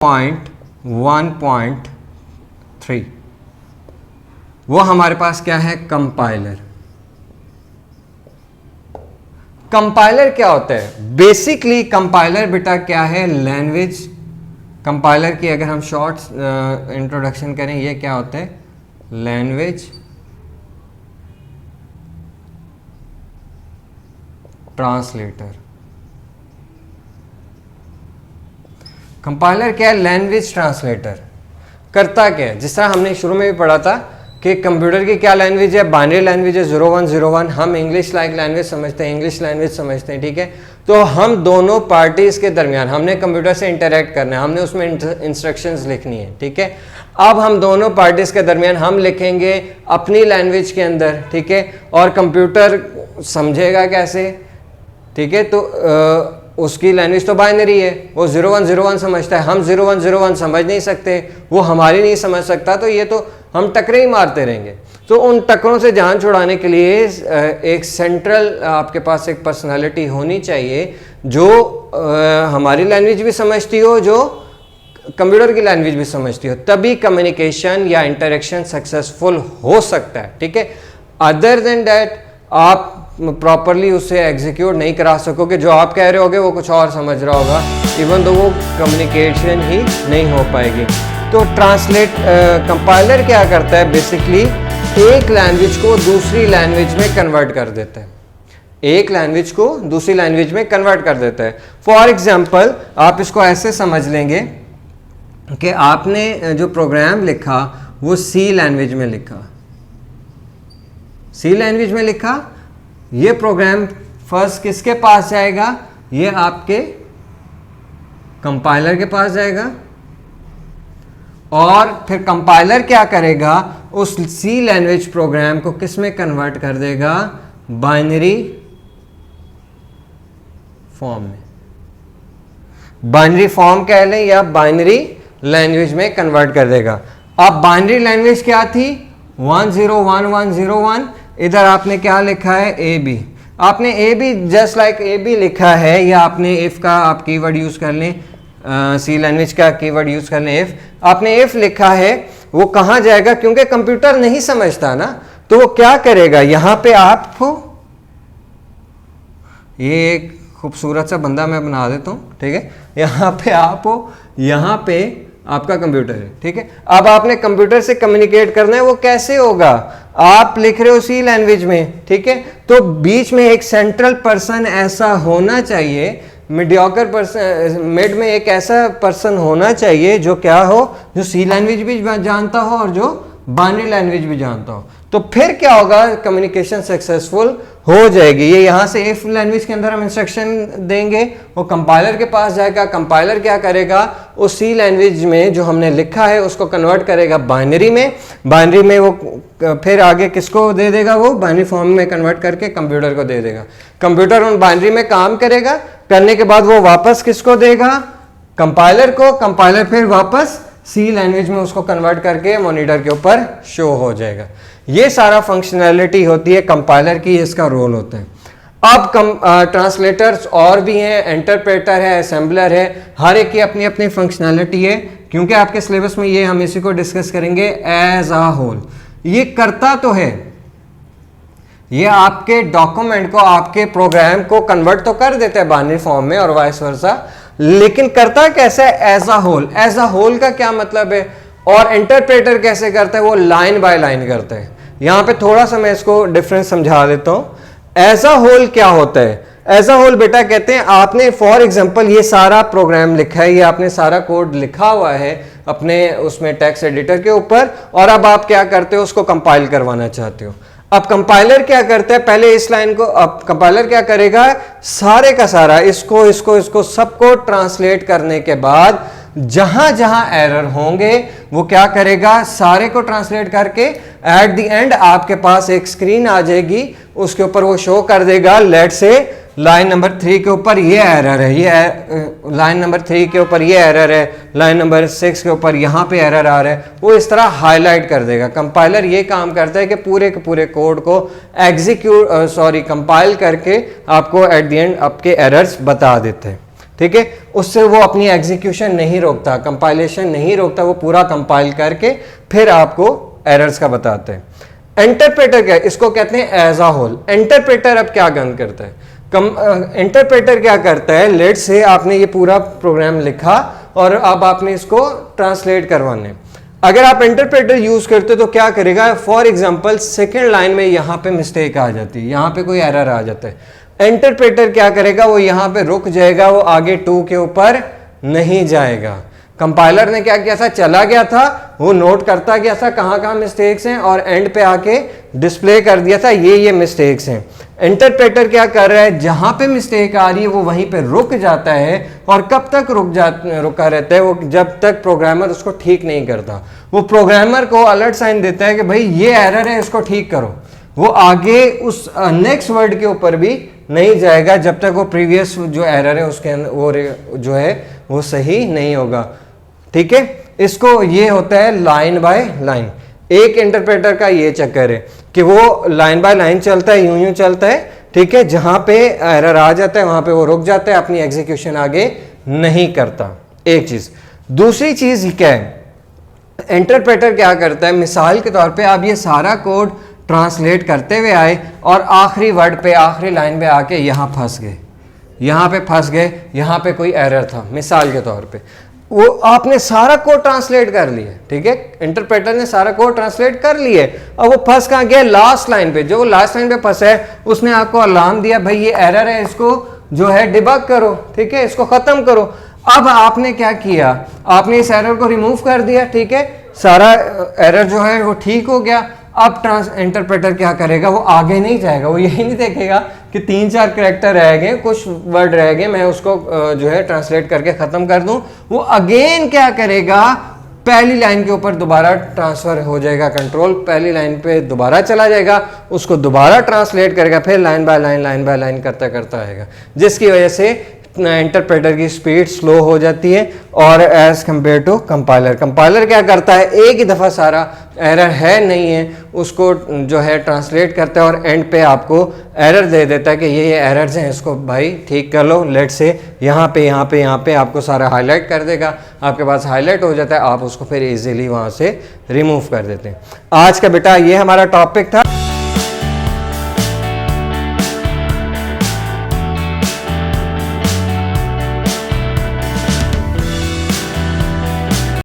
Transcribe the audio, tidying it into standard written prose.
1.3 वो हमारे पास क्या है, कंपाइलर। कंपाइलर क्या होता है? बेसिकली कंपाइलर बेटा क्या है, लैंग्वेज। कंपाइलर की अगर हम शॉर्ट इंट्रोडक्शन करें, ये क्या होता है, लैंग्वेज ट्रांसलेटर। कंपाइलर क्या है, लैंग्वेज ट्रांसलेटर। करता क्या है, जिस तरह हमने शुरू में भी पढ़ा था कि कंप्यूटर की क्या लैंग्वेज है, बाइनरी लैंग्वेज है 0101। हम इंग्लिश लाइक लैंग्वेज समझते हैं, इंग्लिश लैंग्वेज समझते हैं, ठीक है। तो हम दोनों पार्टीज के दरमियान हमने कंप्यूटर से इंटरेक्ट करना है, हमने उसमें इंस्ट्रक्शंस लिखनी है, ठीक है। अब हम दोनों पार्टीज के दरमियान हम लिखेंगे अपनी लैंग्वेज के अंदर, ठीक है, और कंप्यूटर समझेगा कैसे, ठीक है। तो उसकी लैंग्वेज तो बाइनरी है, वो 0101 समझता है, हम 0101 समझ नहीं सकते, वो हमारी नहीं समझ सकता, तो ये तो हम टकरे ही मारते रहेंगे। तो उन टकरों से जान छुड़ाने के लिए एक सेंट्रल आपके पास एक पर्सनालिटी होनी चाहिए जो हमारी लैंग्वेज भी समझती हो, जो कंप्यूटर की लैंग्वेज भी समझती हो, तभी कम्युनिकेशन या इंटरेक्शन सक्सेसफुल हो सकता है, ठीक है। अदर देन दैट आप प्रॉपरली उसे एग्जीक्यूट नहीं करा सकोगे, जो आप कह रहे होगे वो कुछ और समझ रहा होगा, इवन तो वो कम्युनिकेशन ही नहीं हो पाएगी। तो कंपाइलर क्या करता है, बेसिकली एक लैंग्वेज को दूसरी लैंग्वेज में कन्वर्ट कर देता है, एक लैंग्वेज को दूसरी लैंग्वेज में कन्वर्ट कर देता है। फॉर एग्जाम्पल आप इसको ऐसे समझ लेंगे कि आपने जो प्रोग्राम लिखा वो सी लैंग्वेज में लिखा, सी लैंग्वेज में लिखा, ये प्रोग्राम फर्स्ट किसके पास जाएगा, ये आपके कंपाइलर के पास जाएगा, और फिर कंपाइलर क्या करेगा, उस सी लैंग्वेज प्रोग्राम को किस में कन्वर्ट कर देगा, बाइनरी फॉर्म में, बाइनरी फॉर्म कह लें या बाइनरी लैंग्वेज में कन्वर्ट कर देगा। अब बाइनरी लैंग्वेज क्या थी, 101101, इधर आपने क्या लिखा है, ए बी, आपने A B just like A B लिखा है, या आपने इफ का आप कीवर्ड यूज कर लें, सी लैंग्वेज का कीवर्ड यूज कर लें इफ, आपने इफ लिखा है, वो कहाँ जाएगा, क्योंकि कंप्यूटर नहीं समझता ना, तो वो क्या करेगा, यहां पे आपको ये एक खूबसूरत सा बंदा मैं बना देता हूं, ठीक है, यहां पे आप हो, यहां पे आपका कंप्यूटर है, ठीक है। अब आपने कंप्यूटर से कम्युनिकेट करना है, वो कैसे होगा, आप लिख रहे हो सी लैंग्वेज में, ठीक है, तो बीच में एक सेंट्रल पर्सन ऐसा होना चाहिए, मीडियोकर पर्सन, मिड में एक ऐसा पर्सन होना चाहिए जो क्या हो, जो सी लैंग्वेज भी जानता हो और जो बाइनरी लैंग्वेज भी जानता हो, तो फिर क्या होगा, कम्युनिकेशन सक्सेसफुल हो जाएगी। ये यहाँ से इफ लैंग्वेज के अंदर हम इंस्ट्रक्शन देंगे, वो कंपाइलर के पास जाएगा, कंपाइलर क्या करेगा, उस सी लैंग्वेज में जो हमने लिखा है उसको कन्वर्ट करेगा बाइनरी में, बाइनरी में वो फिर आगे किसको दे देगा, वो बाइनरी फॉर्म में कन्वर्ट करके कंप्यूटर को दे देगा, कंप्यूटर उन बाइनरी में काम करेगा, करने के बाद वो वापस किसको देगा, कंपाइलर को, कंपाइलर फिर वापस सी लैंग्वेज में उसको कन्वर्ट करके मॉनिटर के ऊपर शो हो जाएगा। ये सारा फंक्शनैलिटी होती है कंपाइलर की, इसका रोल होता है। अब ट्रांसलेटर्स और भी हैं, इंटरप्रेटर है, असेंबलर है, हर एक की अपनी अपनी फंक्शनैलिटी है, क्योंकि आपके सिलेबस में ये हम इसी को डिस्कस करेंगे एज अ होल। ये करता तो है, ये आपके डॉक्यूमेंट को, आपके प्रोग्राम को कन्वर्ट तो कर देता है बाइनरी फॉर्म में और वाइस वर्सा, लेकिन करता कैसे है, as a whole. As a whole का क्या मतलब है, और इंटरप्रेटर कैसे करता है, वो लाइन बाय लाइन करता है। यहां पे थोड़ा सा मैं इसको डिफरेंस समझा देता हूं। एज अ होल क्या होता है, एज अ होल बेटा कहते हैं आपने फॉर एग्जांपल ये सारा प्रोग्राम लिखा है, ये आपने सारा कोड लिखा हुआ है अपने उसमें टेक्स्ट एडिटर के ऊपर, और अब आप क्या करते हो, उसको कंपाइल करवाना चाहते हो। अब कंपाइलर क्या करता है, पहले इस लाइन को, अब कंपाइलर क्या करेगा, सारे का सारा इसको सबको ट्रांसलेट करने के बाद जहां जहां एरर होंगे वो क्या करेगा, सारे को ट्रांसलेट करके एट द एंड आपके पास एक स्क्रीन आ जाएगी, उसके ऊपर वो शो कर देगा, लेट से लाइन नंबर 3 के ऊपर ये एरर है, ये लाइन नंबर 3 के ऊपर ये एरर है, लाइन नंबर 6 के ऊपर यहाँ पे एरर आ रहा है, वो इस तरह हाईलाइट कर देगा। कंपाइलर ये काम करता है कि पूरे के पूरे कोड को कंपाइल करके आपको एट द एंड आपके एरर्स बता देते हैं, ठीक है, उससे वो अपनी एग्जीक्यूशन नहीं रोकता, कंपाइलेशन नहीं रोकता, वो पूरा कंपाइल करके फिर आपको एरर्स का बताते हैं। इंटरप्रेटर क्या है, इसको कहते हैं एज अ होल। इंटरप्रेटर अब क्या काम करता है, इंटरप्रेटर क्या करता है, लेट से आपने ये पूरा प्रोग्राम लिखा और अब आपने इसको ट्रांसलेट करवाने। अगर आप इंटरप्रेटर यूज करते हो तो क्या करेगा, फॉर एग्जांपल सेकंड लाइन में यहां पे मिस्टेक आ जाती है, यहां पे कोई एरर आ जाता है, इंटरप्रेटर क्या करेगा, वो यहां पे रुक जाएगा, वो आगे 2 के ऊपर नहीं जाएगा। कंपाइलर ने क्या किया था, चला गया था, वो नोट करता गया था कहां मिस्टेक्स हैं और एंड पे आके डिस्प्ले कर दिया था ये मिस्टेक्स हैं। इंटरप्रेटर क्या कर रहा है, जहां पे मिस्टेक आ रही है वो वहीं पे रुक जाता है और कब तक रुका रहता है, वो जब तक प्रोग्रामर उसको ठीक नहीं करता। वो प्रोग्रामर को अलर्ट साइन देता है कि भाई ये एरर है, इसको ठीक करो। वो आगे उस नेक्स्ट वर्ड के ऊपर भी नहीं जाएगा जब तक वो प्रीवियस जो एरर है उसके अंदर वो जो है वो सही नहीं होगा। ठीक है, इसको ये होता है लाइन बाय लाइन। एक इंटरप्रेटर का ये चक्कर है कि वो लाइन बाय लाइन चलता है, यूं चलता है। ठीक है, जहां पे एरर आ जाता है वहां पे वो रुक जाता है, अपनी एग्जीक्यूशन आगे नहीं करता। एक चीज, दूसरी चीज क्या है, इंटरप्रेटर क्या करता है, मिसाल के तौर पे आप ये सारा कोड ट्रांसलेट करते हुए आए और आखिरी वर्ड पे आखिरी लाइन पे आके यहां फंस गए, यहां पे फंस गए, यहां पे कोई एरर था मिसाल के तौर पे, वो आपने सारा कोड ट्रांसलेट कर लिया। ठीक है, इंटरप्रेटर ने सारा कोड ट्रांसलेट कर लिया, अब वो फंस कहाँ गया, लास्ट लाइन पे। जो लास्ट लाइन पे फंसा है उसने आपको अलार्म दिया, भाई ये एरर है, इसको जो है डिबग करो। ठीक है, इसको खत्म करो। अब आपने क्या किया, आपने इस एरर को रिमूव कर दिया। ठीक है, सारा एरर जो है वो ठीक हो गया। अब इंटरप्रेटर क्या करेगा, वो आगे नहीं जाएगा, वो यही नहीं देखेगा कि 3-4 कैरेक्टर रह गए, कुछ वर्ड रह गए, मैं उसको जो है ट्रांसलेट करके खत्म कर दूं। वो अगेन क्या करेगा, पहली लाइन के ऊपर दोबारा ट्रांसफर हो जाएगा कंट्रोल, पहली लाइन पे दोबारा चला जाएगा, उसको दोबारा ट्रांसलेट करेगा, फिर लाइन बाय लाइन करता करता आएगा, जिसकी वजह से इंटरप्रेटर की स्पीड स्लो हो जाती है और as compare to compiler. Compiler क्या करता है, एक ही दफ़ा सारा एरर है नहीं है उसको जो है ट्रांसलेट करता है और एंड पे आपको एरर दे देता है कि ये एरर्स हैं, इसको भाई ठीक कर लो। लेट से यहाँ पे आपको सारा हाईलाइट कर देगा, आपके पास हाईलाइट हो जाता है, आप उसको फिर इजीली वहाँ से रिमूव कर देते हैं। आज का बेटा ये हमारा टॉपिक था।